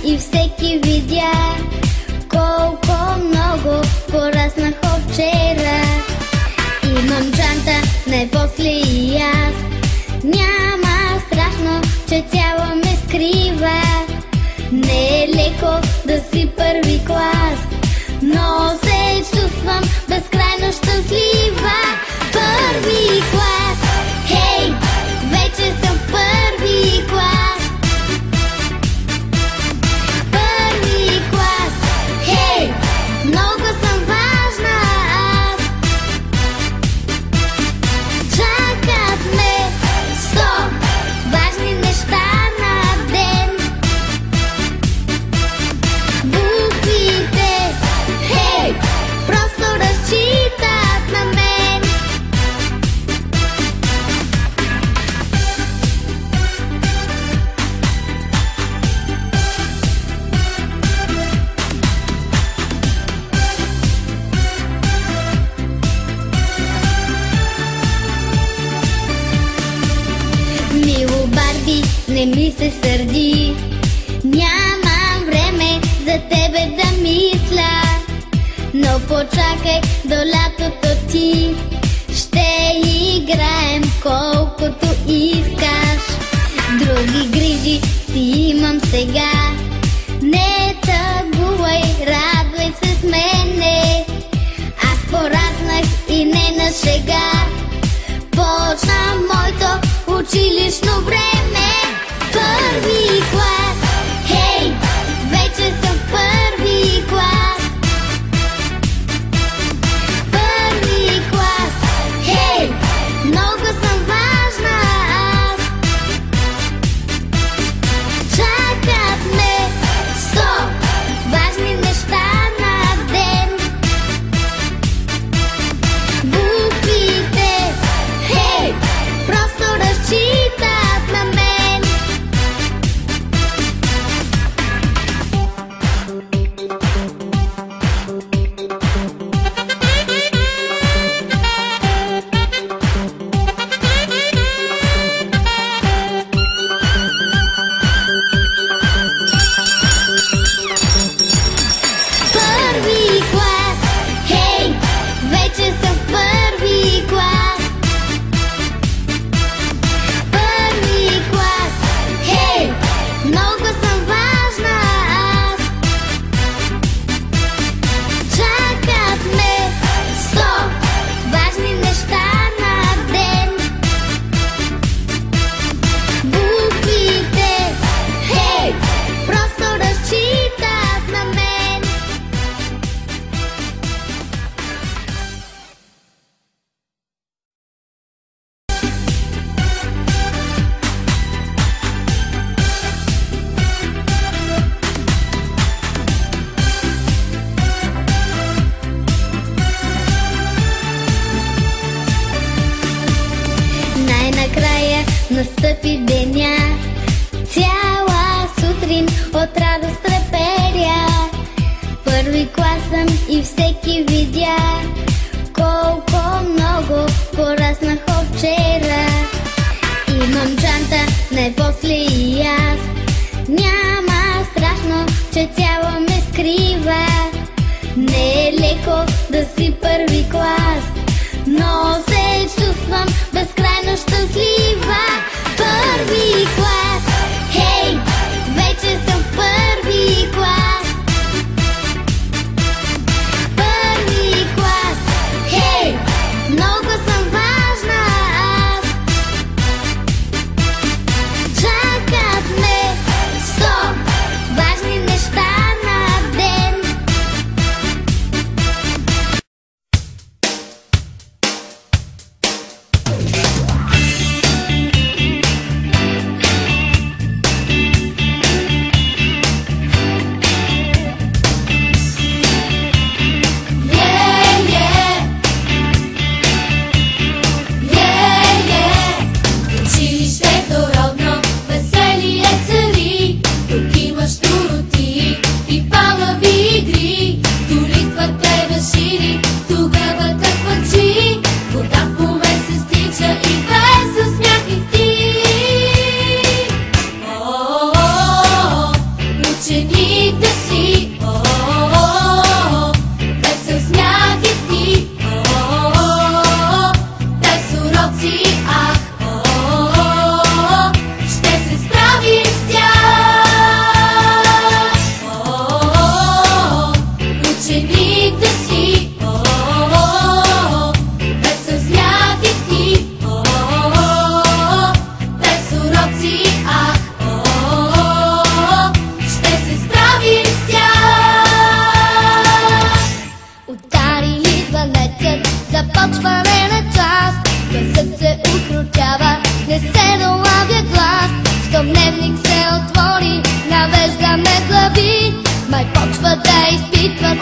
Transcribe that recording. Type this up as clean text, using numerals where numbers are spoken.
и всеки видя колко много пораснах от вчера. Имам чанта, най-после и аз. Няма страшно, че тяло ме скрива. Не е леко да си първи клас, но се чувствам безкрайно щастлива. Първи клас, хей, вече съм първи клас. Първи клас, хей, много съм важна аз. Чакат ме 100 важни неща на ден. Буквите, хей, просто разчитат на мен. Мило Барби, не ми се сърди, нямам време за тебе да мисля. Но почакай до лятото ти, ще играем колкото искаш. Други грижи си имам сега, не тъгувай, радвай се с мене. Аз пораснах и не на шега, почна моето училищно време. Първи клас, хей, вече съм първи клас. Първи клас, хей, много съм важна аз. Чакат ме 100 важни неща на ден. Буквите, хей, просто разчитат на мен. Първи клас, хей, вече съм първи клас. Първи клас, хей, много съм важна аз. Чакат ме 100 важни неща на ден. Буквите, хей, просто разчитат на мен. Най-накрая настъпи деня, цяла сутрин от радост треперя. Първи клас съм и всеки видя колко много пораснах от вчера. Имам чанта, най-после и аз. Няма страшно, че тяло ме скрива. Не е леко да си първи клас, но се чувствам безкрайно щастлива. Първи клас, хей, вече съм първи клас. Първи клас, хей, много съм важна аз. Чакат ме 100 важни неща на ден. Ах, ще се справим с тях. Удари звънецът, започваме на час. Гласът се укротява, не се долавя глас. Щом дневник се отвори, навеждаме глави. Май почва да изпитват